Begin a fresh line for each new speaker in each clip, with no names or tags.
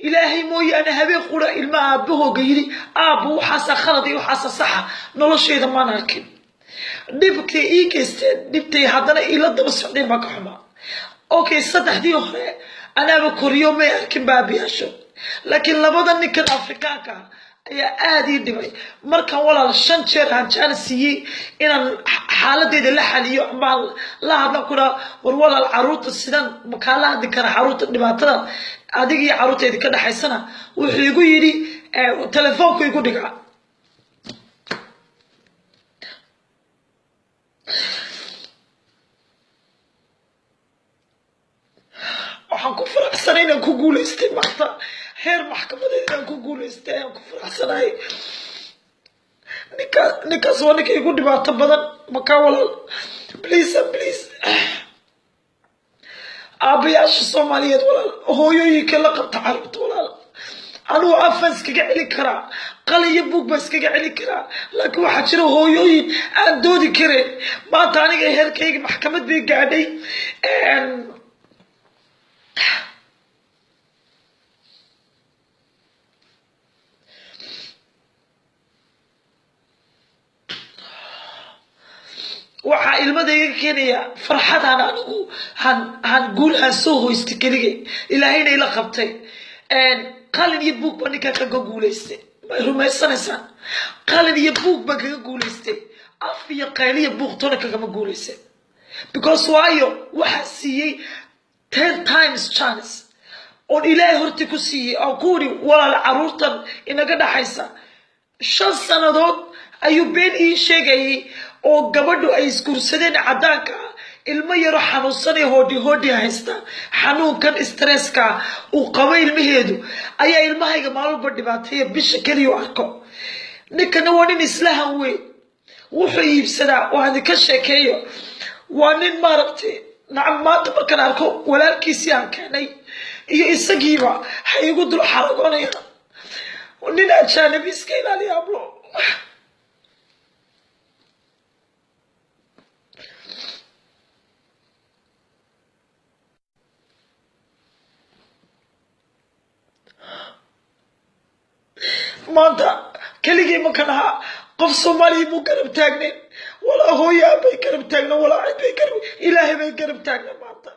إلهي موي أنا هبي قرا الماء أبوه غيري أبو حاسة خلطي وحاسة صحة نلش إذا ما نركب نبكي إيكست نبتي هذا إلى دبس عندي ما كحما أوكي صدق دي أخرى أنا بكوريو ما أركب بابي أشوف لكن لابد نكن أفريقيا يا آدي دمي مركا ولا الشنشر هنشان سيء إن حالة دي اللي حاليو عمال لا هذا كنا ولا العروض السنان مكالا دي كان عروض دماتنا أديك عروض دي كده حسنا ويقول يدي تلفونك يقول دقا waxaan ku faraxsanahay inaan ku guuleystay maanta heer maxkamadeed inaan ku guuleystay aan ku faraxsanahay ninkaas waa ninka igu dhibaato badan makaa walaal please aabayaasha soomaaliyeed walaal hooyooyinka la qabta carruurta walaal anuu afan iskaga celi karaa qalin iyo buug baa iskaga celi karaa laakiin waxaa jira hooyooyin aan doodi karin maanta aniga heerkayga maxkamad bay gaadhay waxaa ilmadayga keenaya farxadaan anigu han guulahan soo hoystay keligay ilaahayna ila qabtay qalin iyo buug baa ninkaa kaga guulaystay may rumaysanaysaan qalin iyo buug baa kaga guulaystay af iyo qayl iyo buug toona kagama guulaysay because waayo waxaa siiyey 10 times chance oon ilaahay horti ku siiyey oo ku wiri walaal carruurtan inaga dhaxaysa 5 sanadood ayuu been ii sheegayay oo gabadhu ay iskursadeen cadaanka ilmo yaro xanuunsanay hoodhi haysta xanuunkan stresska uu qabo ilmaheedu ayaa ilmahayga maalba dhibaatay bisha kaliya arko ninkana waa nin islahan weyn wuxuu iibsadaa waan ka sheekeeyo waa nin maaragtay nacam maanta markaan arko walaalkiisii aan keenay iyo isagiiba ha igu dul xaragoonaya nin ajaanabi iska ilaaliya ablo maanta keligii ma kan ahaa qof soomaaliya muu garab taagnayn walaa hooyaa bay garab taagna walaa cid bay garab ilaahay bay garab taagna maanta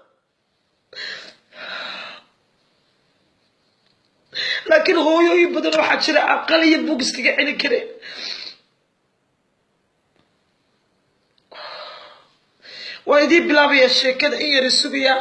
laakiin hooyooyin badan waxaa jira aqal iyo buug iskaga celin kareen waa idii bilaabaya sheekada in yar sugaya